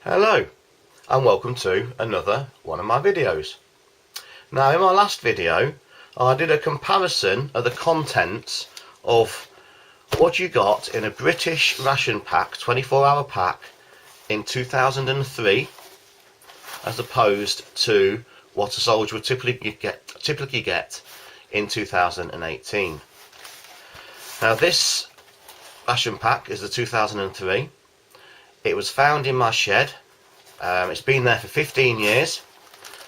Hello and welcome to another one of my videos. Now, in my last video I did a comparison of the contents of what you got in a British ration pack, 24-hour pack in 2003 as opposed to what a soldier would typically get in 2018. Now, this ration pack is the 2003. It was found in my shed. It's been there for 15 years.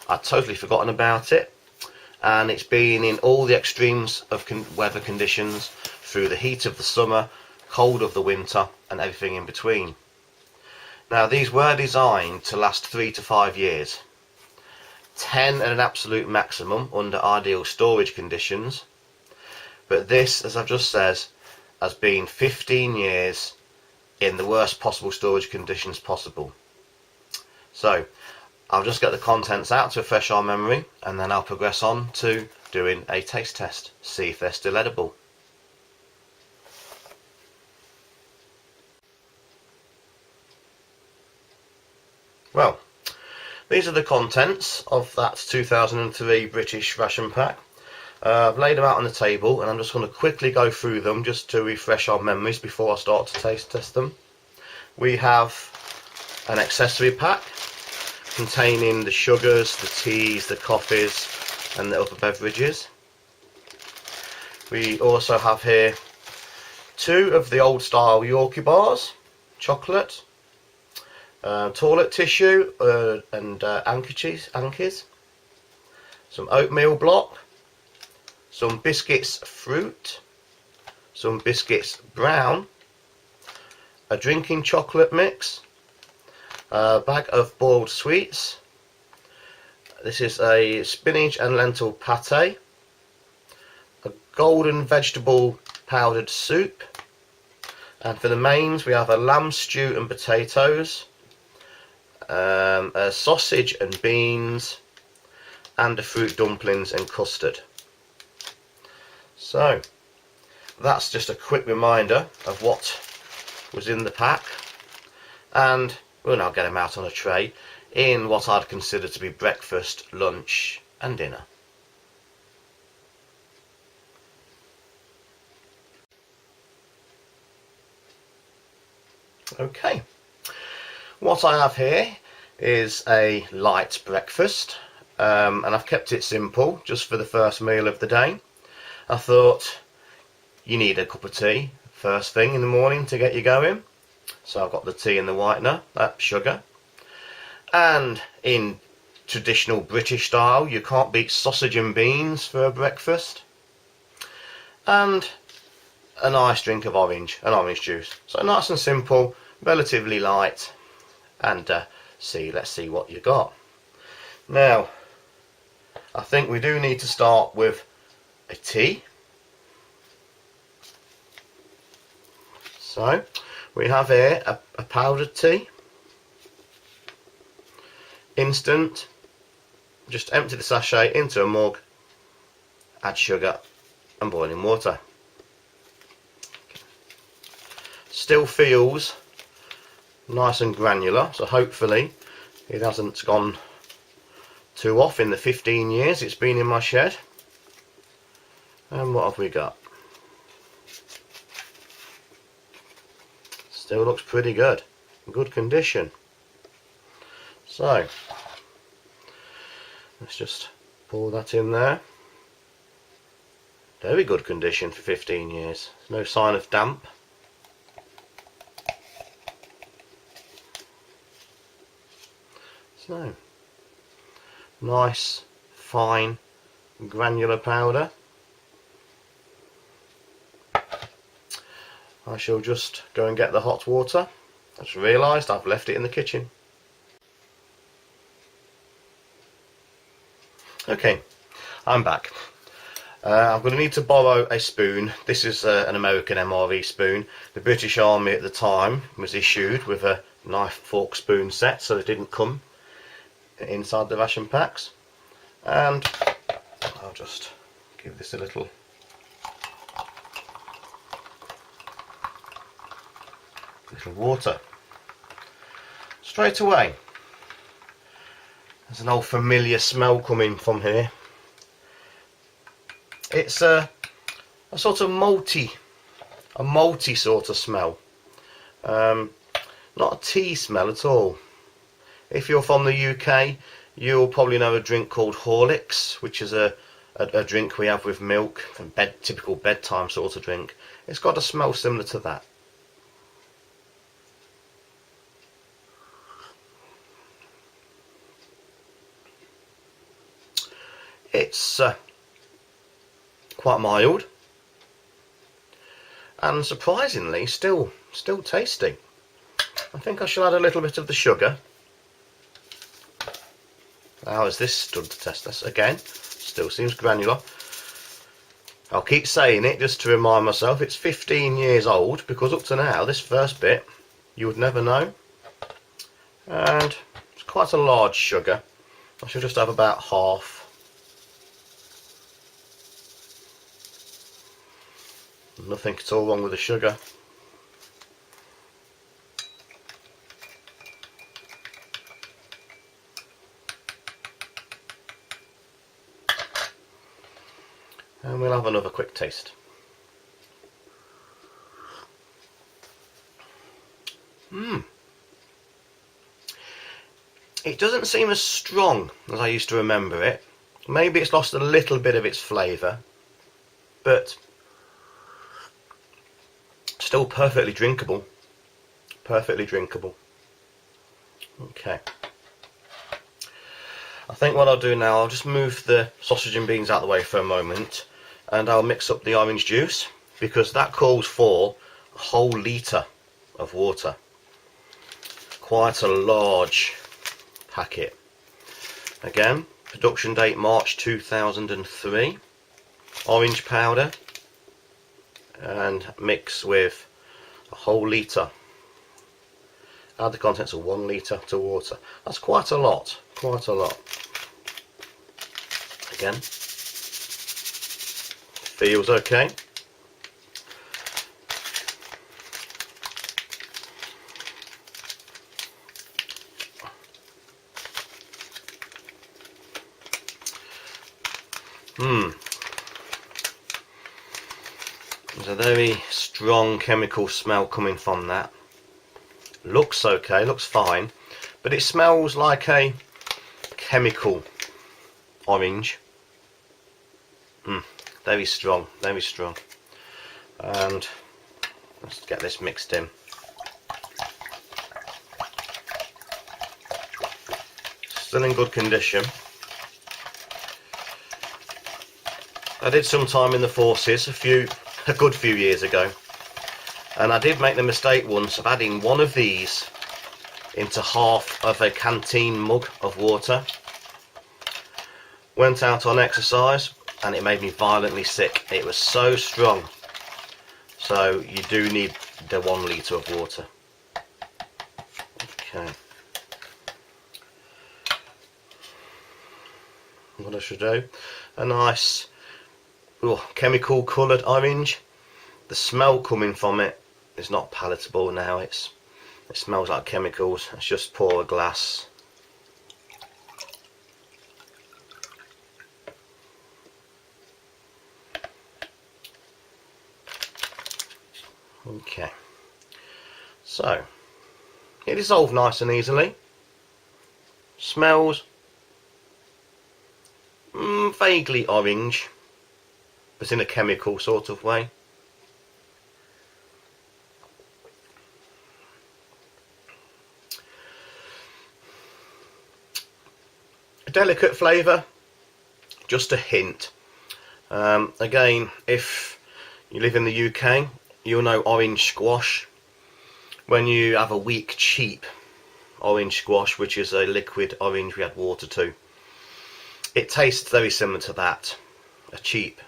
I'd totally forgotten about it, and it's been in all the extremes of weather conditions, through the heat of the summer, cold of the winter, and everything in between. Now, these were designed to last 3 to 5 years, 10 at an absolute maximum under ideal storage conditions, but this, as I've just said, has been 15 years in the worst possible storage conditions possible. So I'll just get the contents out to refresh our memory, and then I'll progress on to doing a taste test, see if they're still edible. Well, these are the contents of that 2003 British ration pack. I've laid them out on the table, and I'm just going to quickly go through them just to refresh our memories before I start to taste test them. We have an accessory pack containing the sugars, the teas, the coffees and the other beverages. We also have here 2 of the old style Yorkie bars, chocolate, toilet tissue and ankies, some oatmeal block, some biscuits fruit, some biscuits brown, a drinking chocolate mix, a bag of boiled sweets. This is a spinach and lentil pate, a golden vegetable powdered soup, and for the mains we have a lamb stew and potatoes, a sausage and beans, and a fruit dumplings and custard. So that's just a quick reminder of what was in the pack, and we'll now get them out on a tray in what I'd consider to be breakfast, lunch and dinner. Okay, what I have here is a light breakfast, and I've kept it simple just for the first meal of the day. I thought you need a cup of tea first thing in the morning to get you going, so I've got the tea and the whitener, sugar, and in traditional British style you can't beat sausage and beans for a breakfast, and a nice drink of orange juice. So nice and simple, relatively light, and let's see what you got. Now, I think we do need to start with a tea. So we have here a powdered tea, instant. Just empty the sachet into a mug, add sugar and boiling water. Still feels nice and granular, so hopefully it hasn't gone too off in the 15 years it's been in my shed. And what have we got? Still looks pretty good, good condition. So let's just pour that in there. Very good condition for 15 years. No sign of damp. So nice, fine, granular powder. I shall just go and get the hot water. I just realised I've left it in the kitchen. Okay, I'm back. I'm going to need to borrow a spoon. This is an American m.r.e. spoon. The British Army at the time was issued with a knife, fork, spoon set, so they didn't come inside the ration packs. And I'll just give this a little water. straight away there's an old familiar smell coming from here. It's a sort of malty sort of smell. Not a tea smell at all. If you're from the UK, you'll probably know a drink called Horlicks, which is a drink we have with milk, typical bedtime sort of drink. It's got a smell similar to that. It's quite mild and surprisingly still tasty. I think I shall add a little bit of the sugar. How has this stood the test? This again still seems granular. I'll keep saying it just to remind myself it's 15 years old, because up to now this first bit you would never know. And it's quite a large sugar. I should just have about half. Nothing at all wrong with the sugar. And we'll have another quick taste. It doesn't seem as strong as I used to remember it. Maybe it's lost a little bit of its flavour, but still perfectly drinkable. Perfectly drinkable. Okay. I think what I'll do now, I'll just move the sausage and beans out of the way for a moment, and I'll mix up the orange juice, because that calls for a whole litre of water. Quite a large packet. Again, production date March 2003. Orange powder, and mix with a whole litre. Add the contents of 1 litre to water. That's quite a lot. Quite a lot. Again, feels okay. There's a very strong chemical smell coming from that. Looks okay, looks fine, but it smells like a chemical orange. Very strong, very strong. And let's get this mixed in. Still in good condition. I did some time in the forces a good few years ago, and I did make the mistake once of adding one of these into half of a canteen mug of water. Went out on exercise and it made me violently sick. It was so strong. So you do need the 1 litre of water. Okay. What I should do, a nice chemical coloured orange. The smell coming from it is not palatable now. It smells like chemicals. Let's just pour a glass. Okay, so it dissolved nice and easily. Smells vaguely orange, but in a chemical sort of way. A delicate flavour, just a hint. Again, if you live in the UK, you'll know orange squash. When you have a weak, cheap orange squash, which is a liquid orange we add water to, it tastes very similar to that. A cheap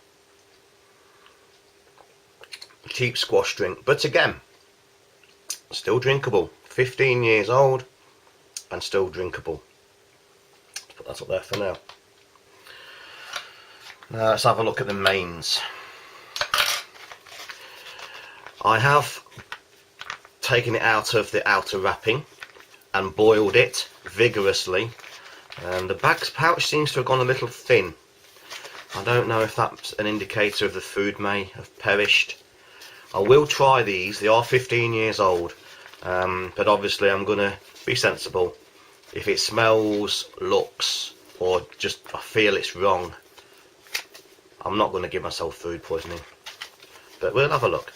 squash drink, but again, still drinkable. 15 years old and still drinkable. Let's put that up there for now. Now let's have a look at the mains. I have taken it out of the outer wrapping and boiled it vigorously, and the bag's pouch seems to have gone a little thin. I don't know if that's an indicator of the food may have perished. I will try these. They are 15 years old, but obviously I'm going to be sensible. If it smells, looks, or just I feel it's wrong, I'm not going to give myself food poisoning. But we'll have a look.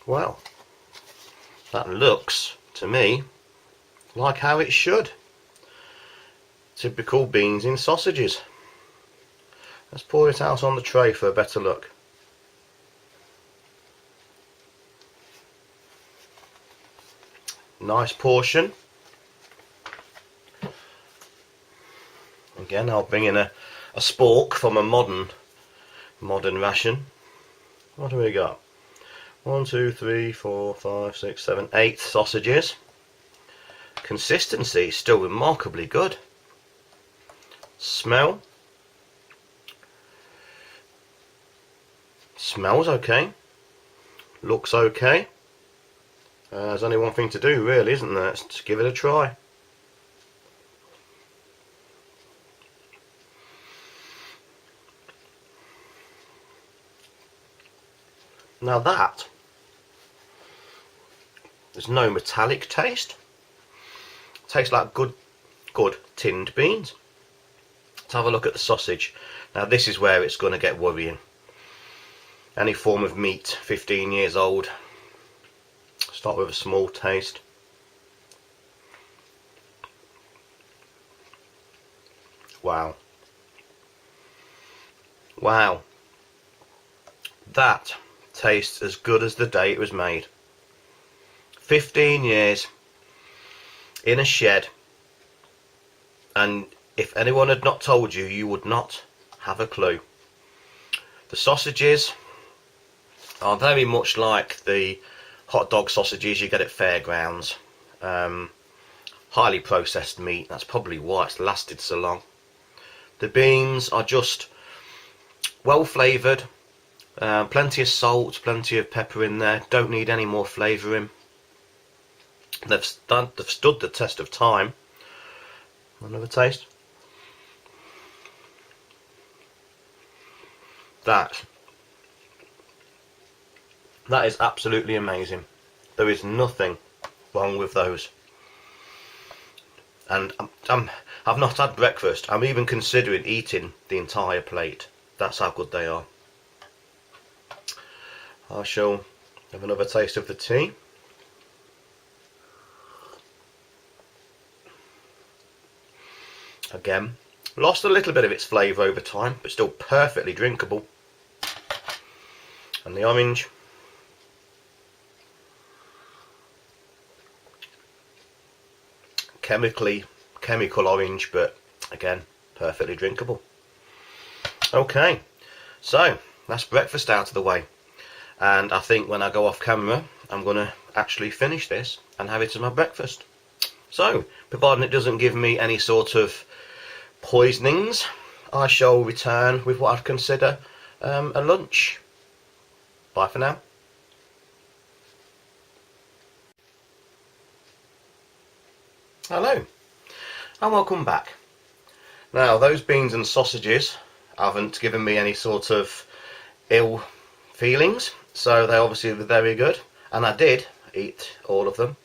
Well, that looks to me like how it should. Typical beans in sausages. Let's pour it out on the tray for a better look. Nice portion. Again, I'll bring in a spork from a modern ration. What do we got? 1, 2, 3, 4, 5, 6, 7, 8 sausages. Consistency is still remarkably good. Smell. Smells okay. Looks okay. There's only one thing to do really, isn't there? Let's just give it a try. Now that, there's no metallic taste. It tastes like good tinned beans. Let's have a look at the sausage. Now this is where it's going to get worrying. Any form of meat, 15 years old. Start with a small taste. Wow. Wow. That tastes as good as the day it was made. 15 years in a shed, and if anyone had not told you, you would not have a clue. The sausages are very much like the hot dog sausages you get at fairgrounds. Highly processed meat, that's probably why it's lasted so long. The beans are just well flavoured, plenty of salt, plenty of pepper in there, don't need any more flavouring. They've stood the test of time. Another taste. That is absolutely amazing. There is nothing wrong with those. And I've not had breakfast. I'm even considering eating the entire plate. That's how good they are. I shall have another taste of the tea. Again, lost a little bit of its flavour over time, but still perfectly drinkable. And the orange. Chemical orange, but again, perfectly drinkable. Okay, so that's breakfast out of the way. And I think when I go off camera, I'm going to actually finish this and have it as my breakfast. So, providing it doesn't give me any sort of poisonings, I shall return with what I'd consider a lunch. Bye for now. Hello, and welcome back. Now, those beans and sausages haven't given me any sort of ill feelings, so they obviously were very good, and I did eat all of them.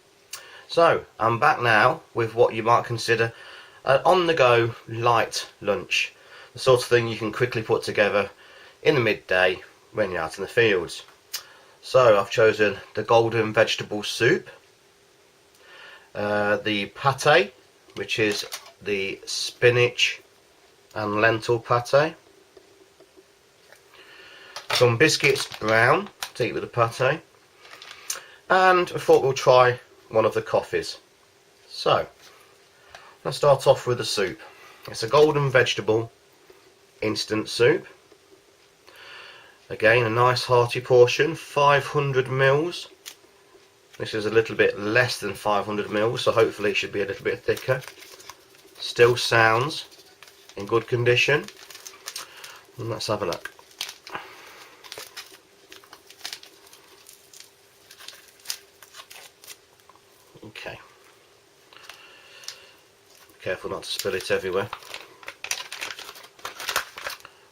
So, I'm back now with what you might consider an on-the-go light lunch, the sort of thing you can quickly put together in the midday when you're out in the fields. So, I've chosen the golden vegetable soup, the pate, which is the spinach and lentil pate, some biscuits brown to eat with the pate, and I thought we'll try one of the coffees. So, let's start off with the soup. It's a golden vegetable instant soup. Again, a nice hearty portion, 500 mils. This is a little bit less than 500 mils, so hopefully it should be a little bit thicker. Still sounds in good condition. And let's have a look. Okay. Careful not to spill it everywhere.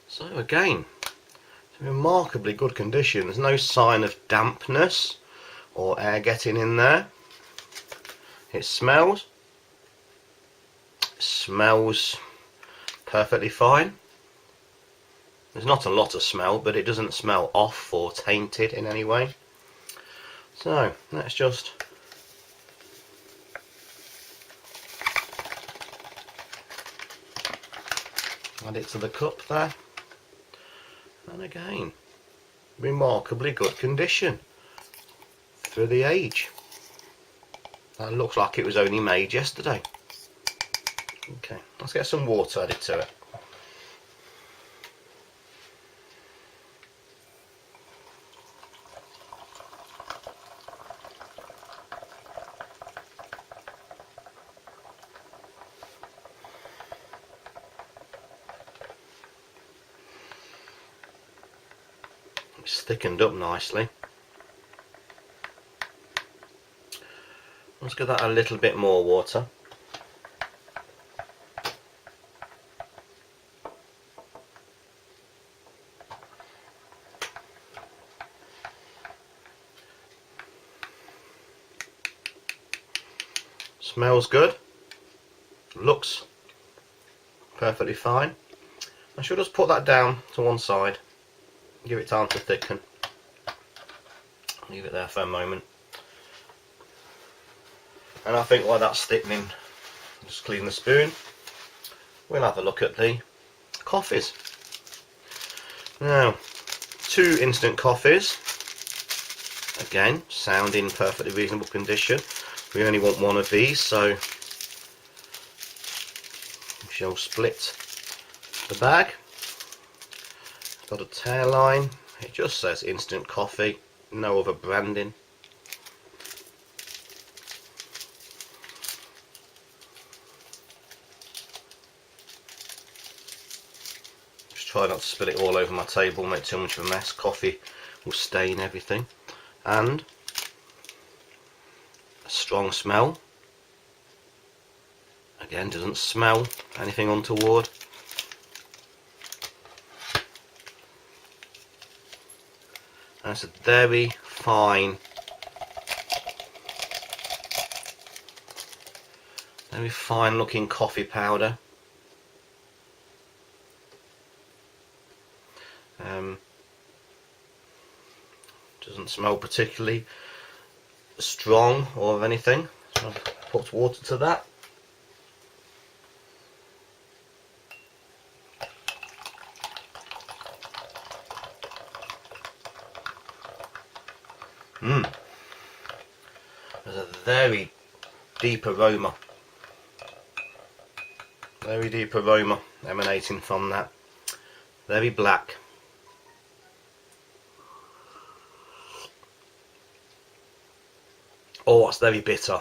So again, it's in remarkably good condition. There's no sign of dampness or air getting in there. It smells perfectly fine. There's not a lot of smell, but it doesn't smell off or tainted in any way. So let's just add it to the cup there. And again, remarkably good condition for the age. That looks like it was only made yesterday. Okay, let's get some water added to it. It's thickened up nicely. Let's give that a little bit more water. Smells good. Looks perfectly fine. I should just put that down to one side. Give it time to thicken. Leave it there for a moment. And I think while that's thickening, just clean the spoon. We'll have a look at the coffees. Now, 2 instant coffees. Again, sound in perfectly reasonable condition. We only want 1 of these, so we shall split the bag. It's got a tail line. It just says instant coffee, no other branding. Just try not to spill it all over my table, make too much of a mess. Coffee will stain everything. And a strong smell. Again, doesn't smell anything untoward. And it's a very fine looking coffee powder. Doesn't smell particularly strong or anything. So I've put water to that. There's a very deep aroma. Very deep aroma emanating from that. Very black. Oh, it's very bitter.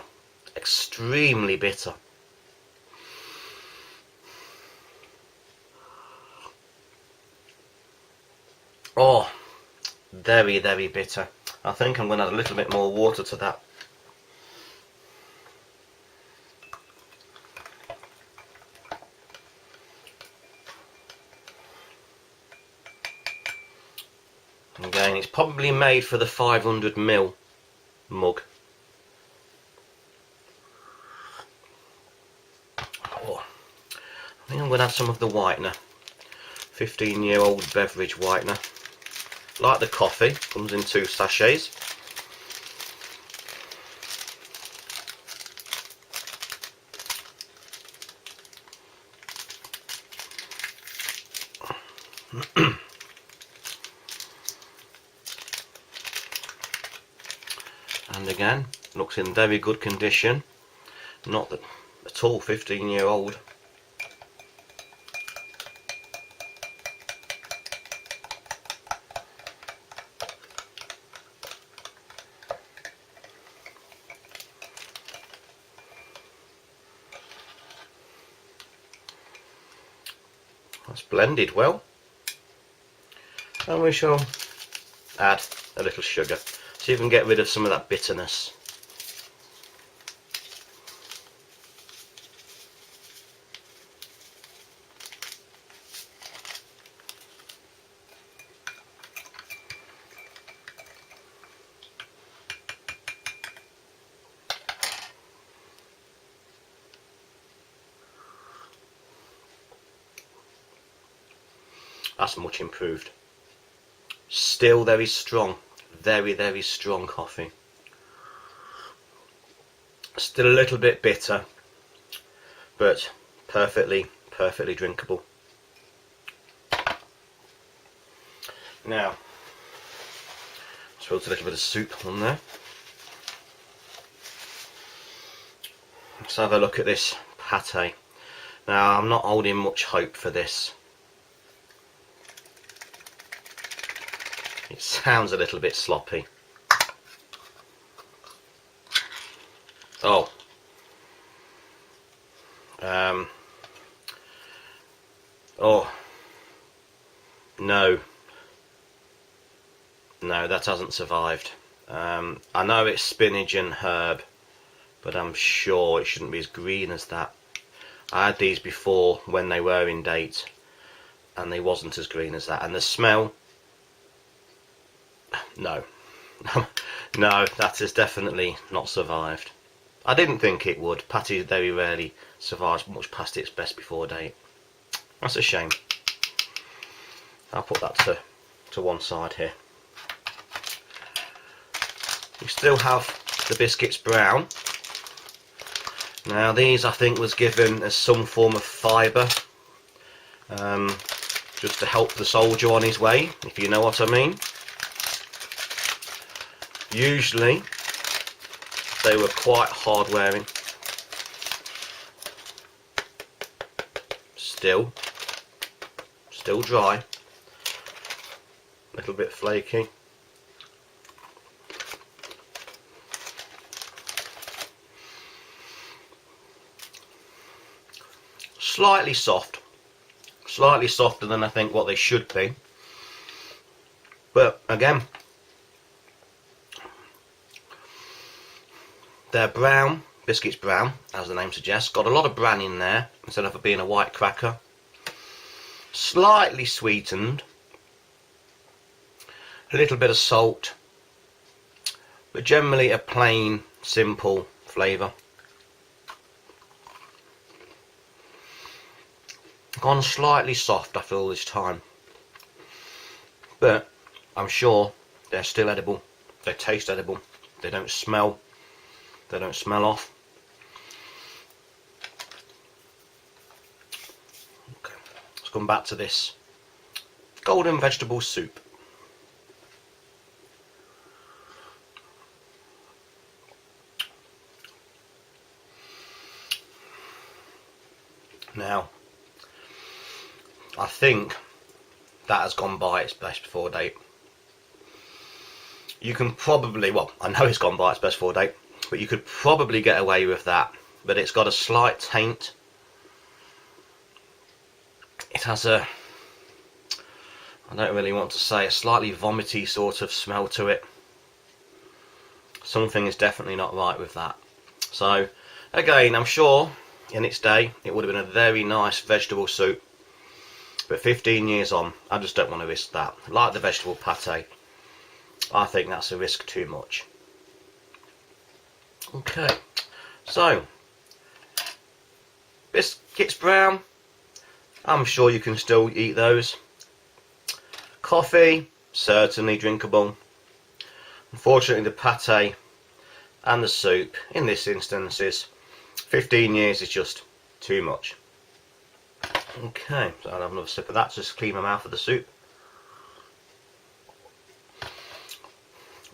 Extremely bitter. Oh, very, very bitter. I think I'm going to add a little bit more water to that. Again, it's probably made for the 500ml mug. Oh, I think I'm going to add some of the whitener. 15-year-old beverage whitener. Like the coffee, comes in 2 sachets. And again, looks in very good condition. Not that at all 15-year-old. That's blended well. And we shall add a little sugar so you can get rid of some of that bitterness. That's much improved. Still very strong, very strong coffee. Still a little bit bitter, but perfectly drinkable. Now, let's put a little bit of soup on there. Let's have a look at this pate. Now, I'm not holding much hope for this. It sounds a little bit sloppy. Oh. Oh. No. No, that hasn't survived. I know it's spinach and herb, but I'm sure it shouldn't be as green as that. I had these before when they were in date, and they wasn't as green as that. And the smell, no. No, that has definitely not survived. I didn't think it would. Pate very rarely survives much past its best before date. That's a shame. I'll put that to one side here. We still have the biscuits brown. Now these I think was given as some form of fibre, just to help the soldier on his way, if you know what I mean. Usually they were quite hard wearing. Still dry, a little bit flaky. Slightly soft, slightly softer than I think what they should be, but again, they're brown, biscuits brown, as the name suggests. Got a lot of bran in there instead of it being a white cracker. Slightly sweetened, a little bit of salt, but generally a plain, simple flavour. Gone slightly soft after all this time, but I'm sure they're still edible. They taste edible. They don't smell. They don't smell off. Okay, let's come back to this golden vegetable soup. Now, I think that has gone by its best before date. You can probably, well, I know it's gone by its best before date, but you could probably get away with that. But it's got a slight taint. It has a, I don't really want to say, a slightly vomity sort of smell to it. Something is definitely not right with that. So, again, I'm sure in its day it would have been a very nice vegetable soup. But 15 years on, I just don't want to risk that. Like the vegetable pate, I think that's a risk too much. Okay, so biscuits brown, I'm sure you can still eat those. Coffee, certainly drinkable. Unfortunately the pate and the soup, in this instance, is 15 years is just too much. Okay, so I'll have another sip of that just to clean my mouth of the soup.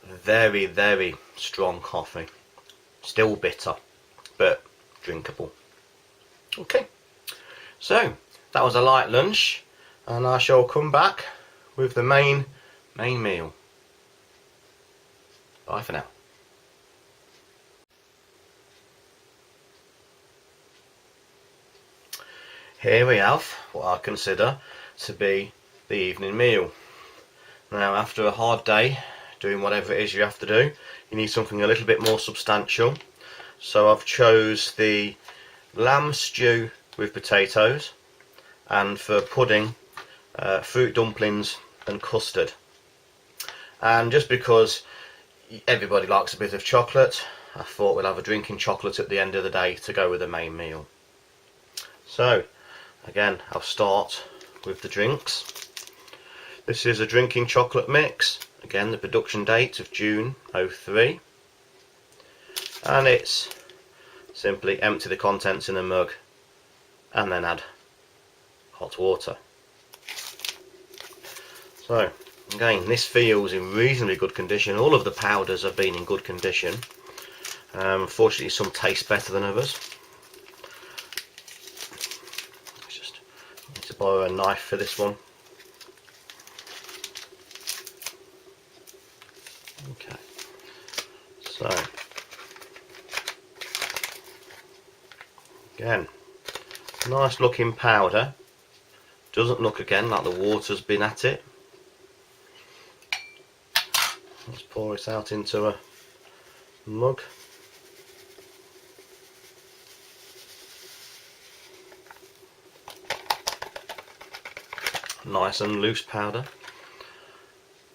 Very strong coffee. Still bitter, but drinkable. Okay, so that was a light lunch, and I shall come back with the main meal. Bye for now. here we have what I consider to be the evening meal. Now, after a hard day doing whatever it is you have to do, you need something a little bit more substantial. So I've chose the lamb stew with potatoes, and for pudding, fruit dumplings and custard. And just because everybody likes a bit of chocolate, I thought we'll have a drinking chocolate at the end of the day to go with the main meal. So again, I'll start with the drinks. This is a drinking chocolate mix, again the production date of June 03, and it's simply empty the contents in a mug and then add hot water. So again, this feels in reasonably good condition. All of the powders have been in good condition. Fortunately, some taste better than others. Just need to borrow a knife for this one. Okay, so again, nice looking powder. Doesn't look again like the water's been at it. Let's pour it out into a mug. Nice and loose powder.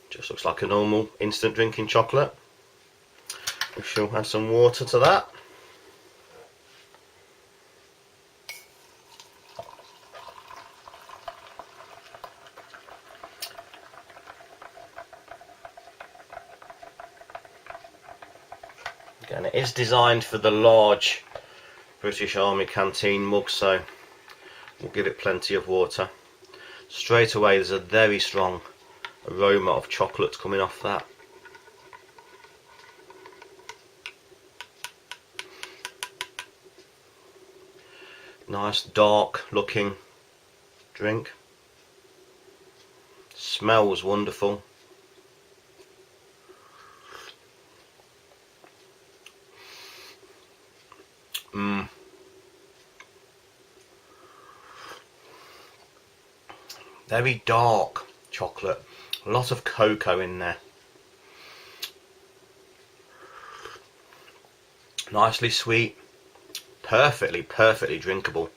Just looks like a normal instant drinking chocolate. We shall add some water to that. Again, it is designed for the large British Army canteen mug, so we'll give it plenty of water. Straight away there's a very strong aroma of chocolate coming off that. Nice dark looking drink. Smells wonderful. Very dark chocolate, a lot of cocoa in there. Nicely sweet, perfectly drinkable.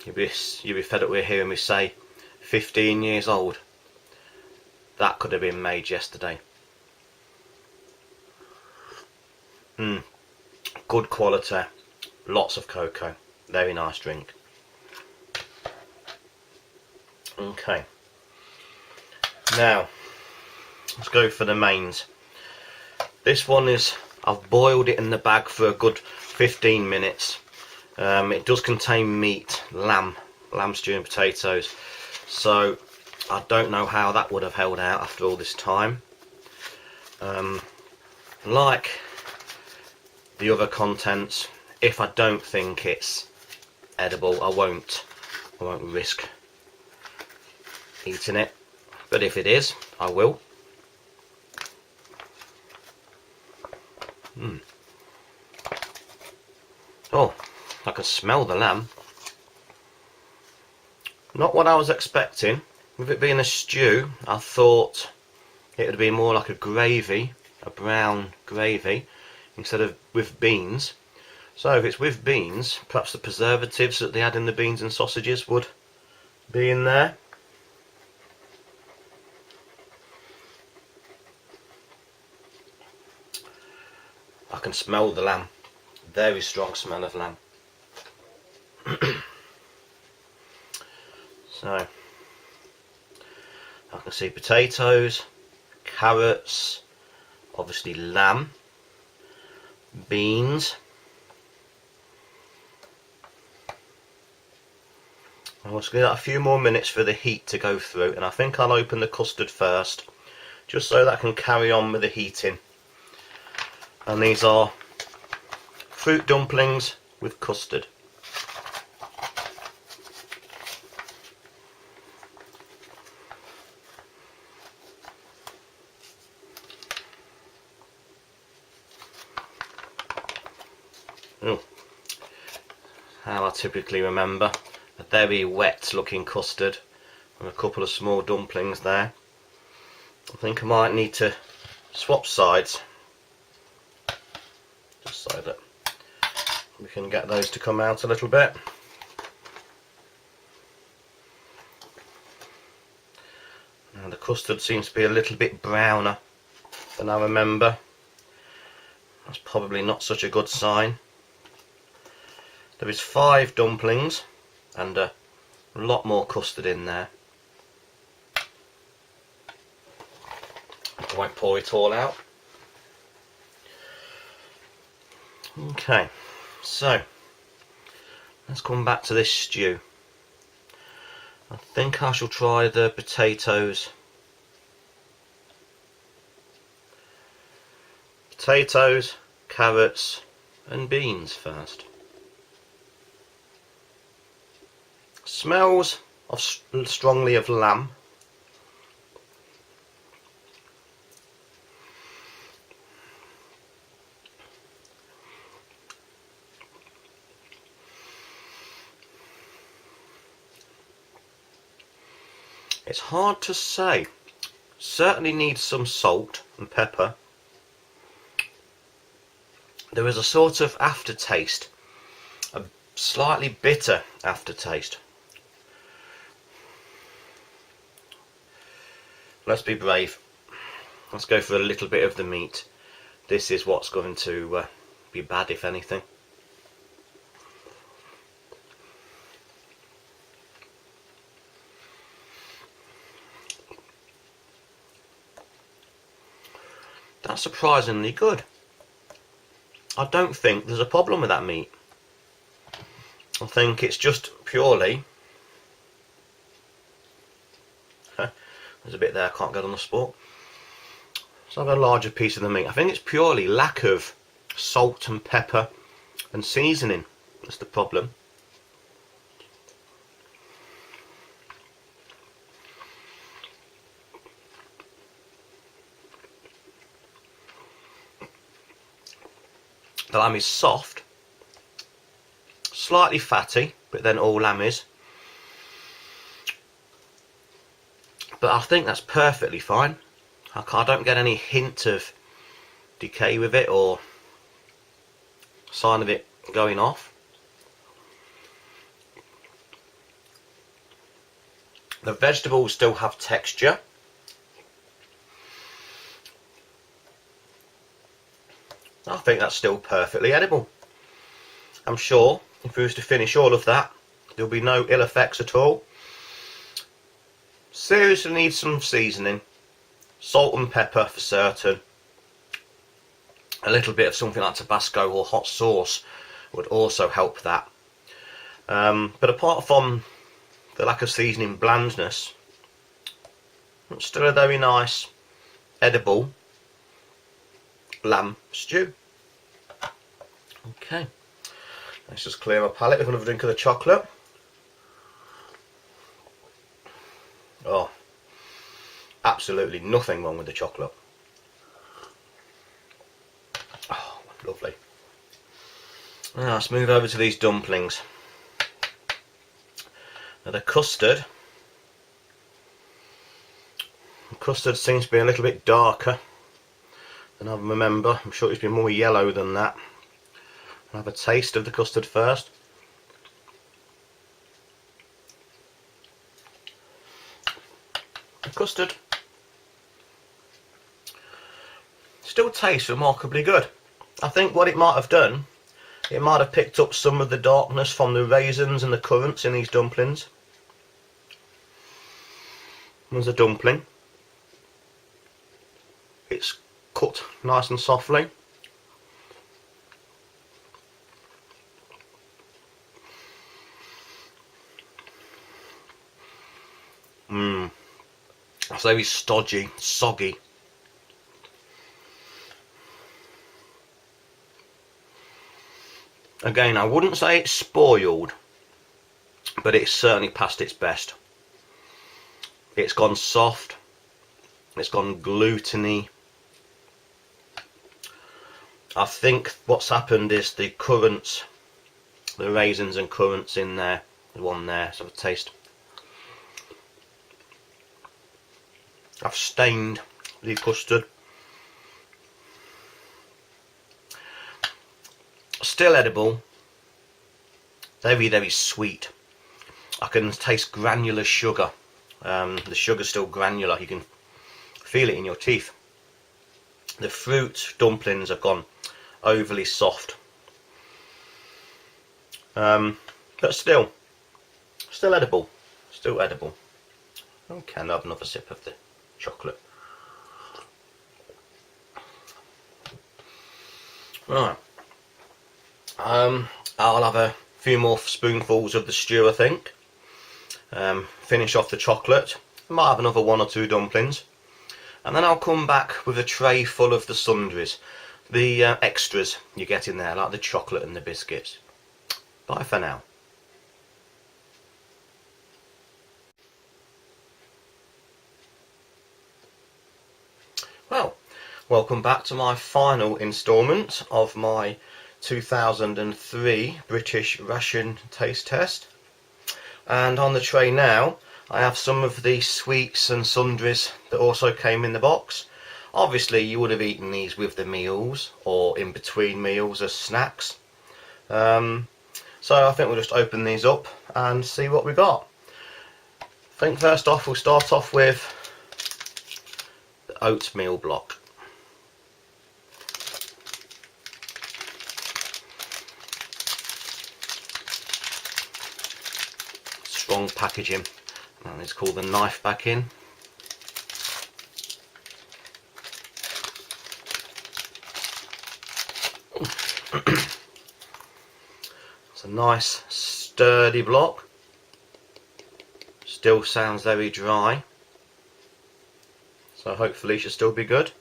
You'll be fed up with hearing me say 15 years old. That could have been made yesterday. Good quality, lots of cocoa, very nice drink. Okay, now let's go for the mains. This one is, I've boiled it in the bag for a good 15 minutes. It does contain meat, lamb stew and potatoes, so I don't know how that would have held out after all this time. Like the other contents, if I don't think it's edible, I won't risk eating it, but if it is, I will. Oh, I can smell the lamb. Not what I was expecting. With it being a stew, I thought it would be more like a gravy, a brown gravy, instead of with beans. So if it's with beans, perhaps the preservatives that they add in the beans and sausages would be in there. I can smell the lamb. Very strong smell of lamb. So I can see potatoes, carrots, obviously lamb, beans. I'm just going to get a few more minutes for the heat to go through, and I think I'll open the custard first, just so that I can carry on with the heating. And these are fruit dumplings with custard. Oh, how I typically remember. A very wet looking custard and a couple of small dumplings there. I think I might need to swap sides just so that we can get those to come out a little bit. Now the custard seems to be a little bit browner than I remember. That's probably not such a good sign. There is 5 dumplings and a lot more custard in there. I won't pour it all out. Okay, so let's come back to this stew. I think I shall try the potatoes. Potatoes, carrots and beans first. Smells strongly of lamb. It's hard to say. Certainly needs some salt and pepper. There is a sort of aftertaste, a slightly bitter aftertaste. Let's be brave. Let's go for a little bit of the meat. This is what's going to be bad, if anything. That's surprisingly good. I don't think there's a problem with that meat. I think it's just purely... There's a bit there I can't get on the spot. So I've got a larger piece of the meat. I think it's purely lack of salt and pepper and seasoning. That's the problem. The lamb is soft, slightly fatty, but then all lamb is. But I think that's perfectly fine. I don't get any hint of decay with it or sign of it going off. The vegetables still have texture. I think that's still perfectly edible. I'm sure if we was to finish all of that, there'll be no ill effects at all. Seriously needs some seasoning, salt and pepper for certain. A little bit of something like Tabasco or hot sauce would also help that. But apart from the lack of seasoning blandness, it's still a very nice, edible lamb stew. Okay, let's just clear my palate with another drink of the chocolate. Oh, absolutely nothing wrong with the chocolate. Oh, lovely. Now let's move over to these dumplings. Now the custard seems to be a little bit darker than I remember. I'm sure it's been more yellow than that. I'll have a taste of the custard first. The custard still tastes remarkably good. I think what it might have done, it might have picked up some of the darkness from the raisins and the currants in these dumplings. There's a dumpling. It's cut nice and softly. It's very stodgy, soggy. Again, I wouldn't say it's spoiled, but it's certainly past its best. It's gone soft, it's gone gluteny. I think what's happened is the currants, the raisins and currants in there. There's one there. Let's have a taste. I've stained the custard. Still edible. Very, very sweet. I can taste granular sugar. The sugar's still granular. You can feel it in your teeth. The fruit dumplings have gone overly soft. But still edible. Still edible. Okay, I'll have another sip of the chocolate. Right. I'll have a few more spoonfuls of the stew, I think. Finish off the chocolate. I might have another 1 or 2 dumplings. And then I'll come back with a tray full of the sundries. The extras you get in there, like the chocolate and the biscuits. Bye for now. Well, welcome back to my final instalment of my 2003 British ration taste test. And on the tray now I have some of the sweets and sundries that also came in the box. Obviously you would have eaten these with the meals or in between meals as snacks. So I think we'll just open these up and see what we got. I think first off we'll start off with the oatmeal block. Strong packaging, and it's called the knife back in. It's a nice sturdy block. Still sounds very dry, so hopefully it should still be good.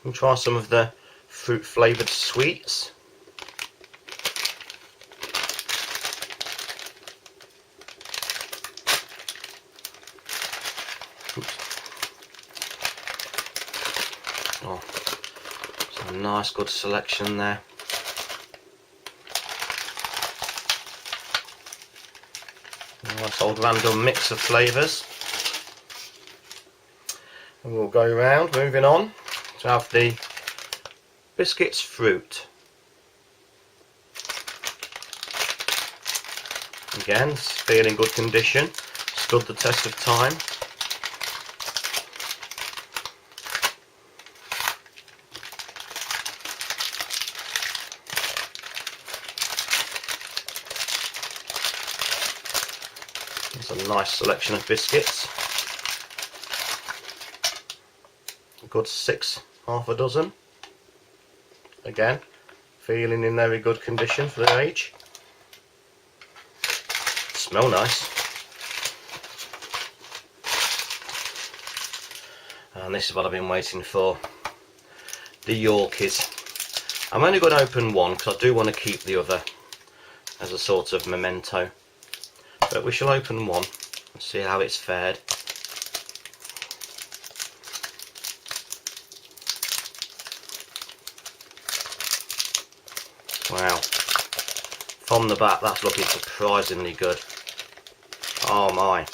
We'll try some of the fruit flavoured sweets. Oh, it's a nice good selection there. Nice old random mix of flavours. And we'll go around, moving on to have the biscuits fruit. Again, it's still in good condition, stood the test of time. It's a nice selection of biscuits. A good 6, half a dozen. Again, feeling in very good condition for their age. Smell nice. And this is what I've been waiting for. The Yorkies. I'm only going to open one because I do want to keep the other as a sort of memento. But we shall open one and see how it's fared. Wow. From the back, that's looking surprisingly good. Oh my.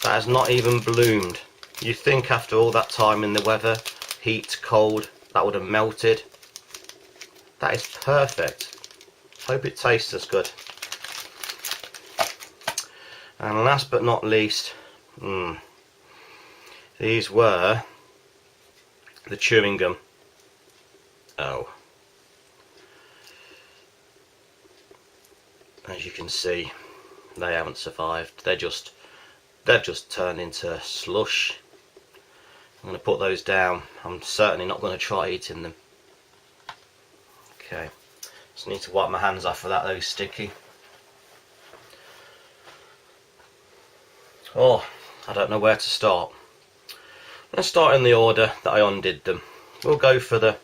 That has not even bloomed. You think after all that time in the weather, heat, cold, that would have melted. That is perfect. Hope it tastes as good. And last but not least, these were the chewing gum. Oh. As you can see, they haven't survived. They've just turned into slush. I'm going to put those down. I'm certainly not going to try eating them. Okay, just need to wipe my hands off for that, those sticky. Oh, I don't know where to start. Let's start in the order that I undid them. We'll go for the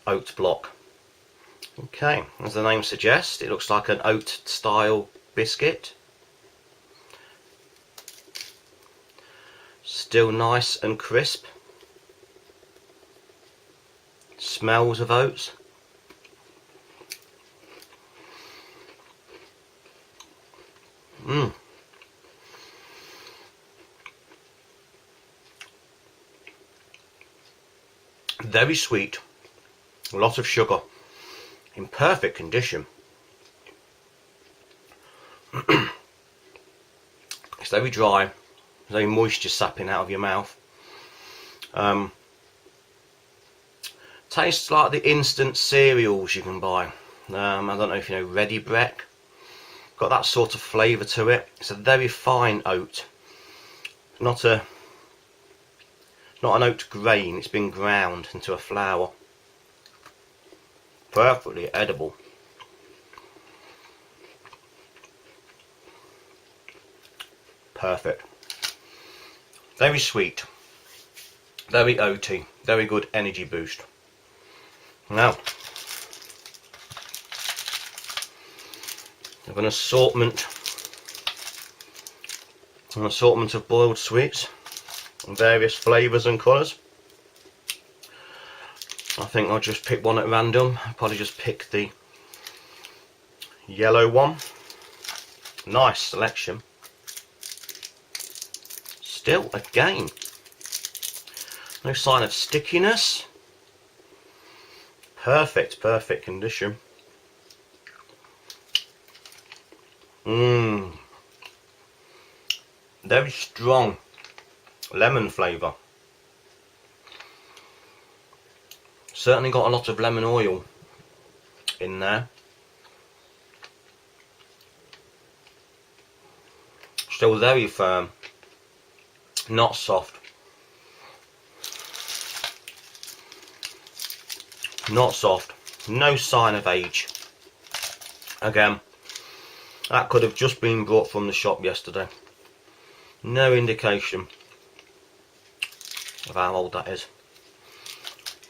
oat block. Okay, as the name suggests, it looks like an oat style biscuit. Still nice and crisp. Smells of oats. Very sweet, a lot of sugar, in perfect condition. It's very dry, there's no moisture sapping out of your mouth. Tastes like the instant cereals you can buy. I don't know if you know Ready Breck. Got that sort of flavour to it. It's a very fine oat, not an oat grain. It's been ground into a flour. Perfectly edible. Perfect. Very sweet, very oaty, very good energy boost. Now, I have an assortment of boiled sweets in various flavours and colours. I think I'll just pick one at random. I'll probably just pick the yellow one. Nice selection. Still, again, no sign of stickiness. Perfect condition. Very strong lemon flavour. Certainly got a lot of lemon oil in there. Still very firm, not soft. Not soft, no sign of age. Again, that could have just been brought from the shop yesterday. No indication of how old that is.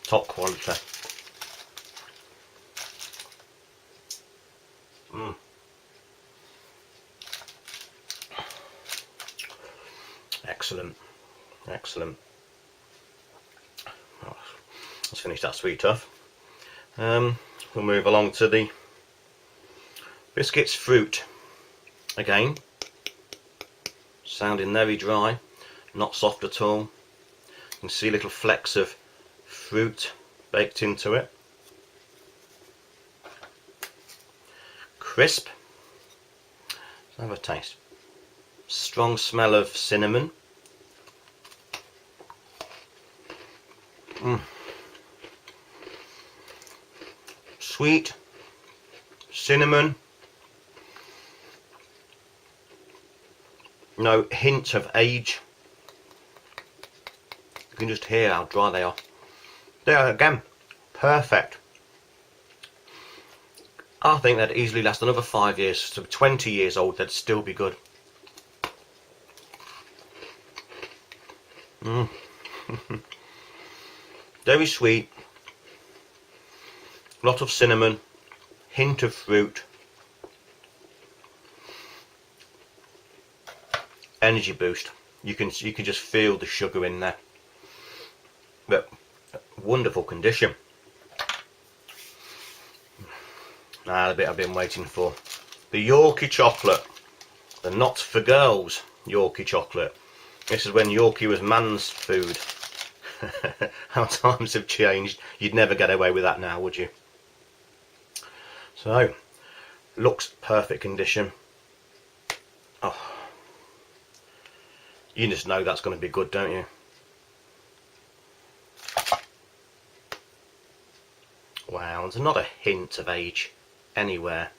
Top quality. Excellent, excellent. Let's finish that sweet tough. We'll move along to the biscuits fruit. Again, sounding very dry, not soft at all. You can see little flecks of fruit baked into it. Crisp. Let's have a taste. Strong smell of cinnamon. Sweet, cinnamon, no hint of age. You can just hear how dry they are. They are, again, perfect. I think they'd easily last another 5 years, so 20 years old, they'd still be good. Very sweet, lot of cinnamon, hint of fruit, energy boost. You can just feel the sugar in there. But wonderful condition. Now the bit I've been waiting for. The Yorkie chocolate. The not for girls Yorkie chocolate. This is when Yorkie was man's food. How times have changed. You'd never get away with that now, would you? So, looks perfect condition. Oh, you just know that's going to be good, don't you? Wow, there's not a hint of age anywhere.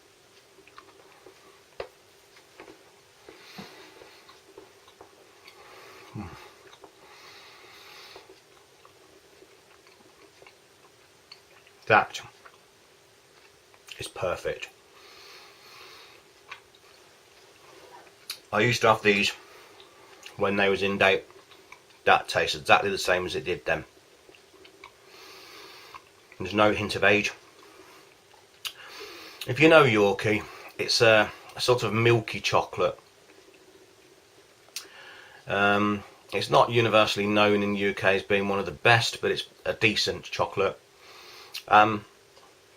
That is perfect. I used to have these when they was in date. That tastes exactly the same as it did then. There's no hint of age. If you know Yorkie, it's a sort of milky chocolate. It's not universally known in the UK as being one of the best, but it's a decent chocolate.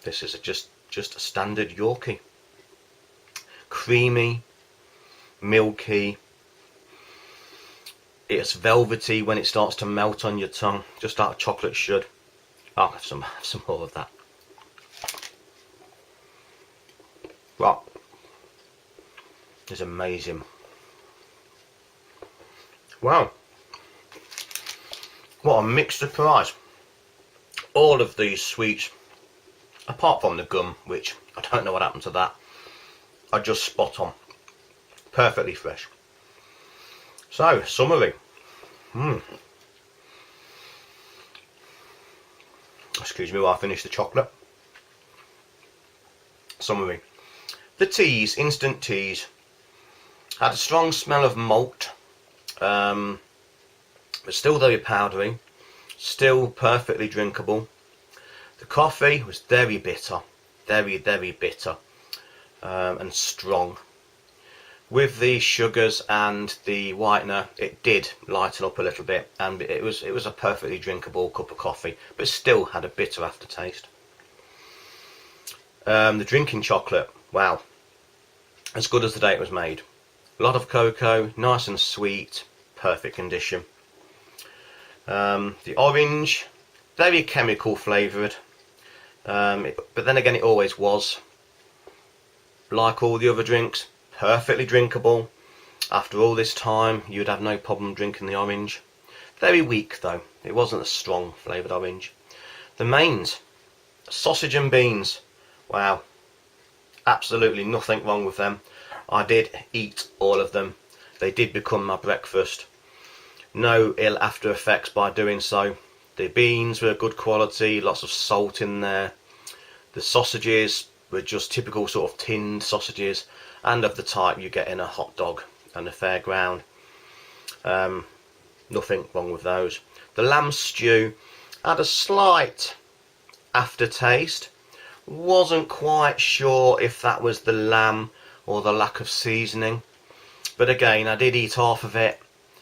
This is just a standard Yorkie. Creamy, milky. It's velvety when it starts to melt on your tongue, just like chocolate should. I'll have some more of that. Right, it's amazing. Wow, what a mixed surprise. All of these sweets, apart from the gum, which I don't know what happened to that, are just spot on, perfectly fresh. So, summary. Excuse me while I finish the chocolate. Summary. The teas, instant teas, had a strong smell of malt, but still very powdery, still perfectly drinkable. The coffee was very bitter, very bitter, and strong. With the sugars and the whitener, it did lighten up a little bit, and it was a perfectly drinkable cup of coffee, but still had a bitter aftertaste. The drinking chocolate, wow, as good as the day it was made. A lot of cocoa, nice and sweet, perfect condition. The orange, very chemical flavoured, but then again it always was. Like all the other drinks, perfectly drinkable. After all this time, you'd have no problem drinking the orange. Very weak though, it wasn't a strong flavoured orange. The mains, sausage and beans, wow, absolutely nothing wrong with them. I did eat all of them. They did become my breakfast. No ill after effects by doing so. The beans were good quality, lots of salt in there. The sausages were just typical sort of tinned sausages, and of the type you get in a hot dog and a fairground. Nothing wrong with those. The lamb stew had a slight aftertaste. Wasn't quite sure if that was the lamb or the lack of seasoning, but again I did eat half of it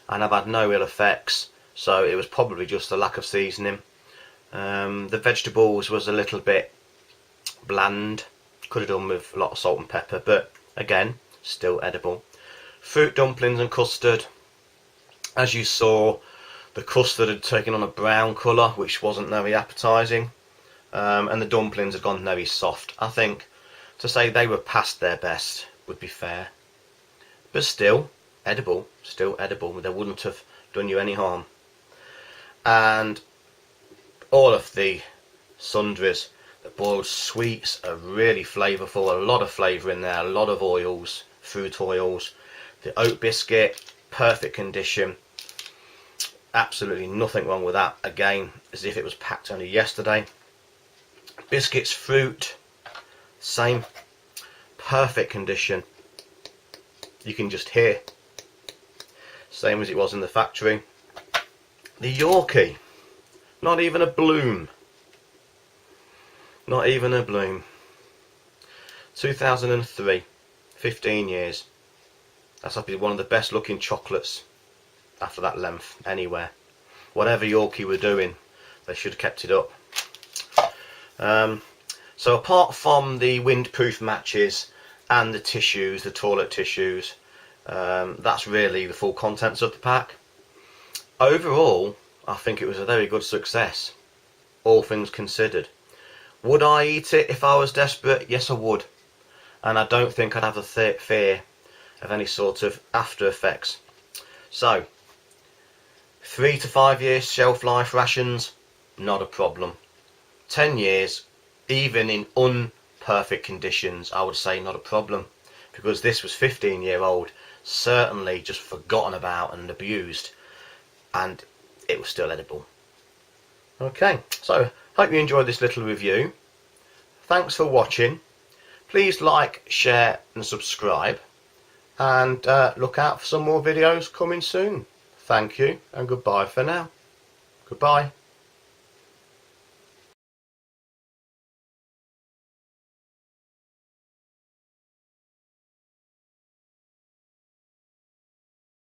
and I've had no ill effects, so it was probably just the lack of seasoning. The vegetables was a little bit bland, could have done with a lot of salt and pepper, but again still edible. Fruit dumplings and custard, as you saw, the custard had taken on a brown colour which wasn't very appetising, and the dumplings had gone very soft. I think to say they were past their best would be fair, but still edible, they wouldn't have done you any harm. And all of the sundries, the boiled sweets are really flavourful, a lot of flavour in there, a lot of oils, fruit oils. The oat biscuit, perfect condition, absolutely nothing wrong with that, again as if it was packed only yesterday. Biscuits, fruit, same, perfect condition, you can just hear, same as it was in the factory. The Yorkie, not even a bloom, not even a bloom. 2003, 15 years. That's probably one of the best looking chocolates after that length anywhere. Whatever Yorkie were doing, they should have kept it up. So apart from the windproof matches and the tissues, the toilet tissues, that's really the full contents of the pack. Overall, I think it was a very good success, all things considered. Would I eat it if I was desperate? Yes, I would. And I don't think I'd have a fear of any sort of after effects. So, 3 to 5 years shelf life rations, not a problem. 10 years, even in unperfect conditions, I would say not a problem, because this was 15-year-old, certainly just forgotten about and abused, and it was still edible. Okay, so hope you enjoyed this little review. Thanks for watching. Please like, share and subscribe, and look out for some more videos coming soon. Thank you and goodbye for now. Goodbye.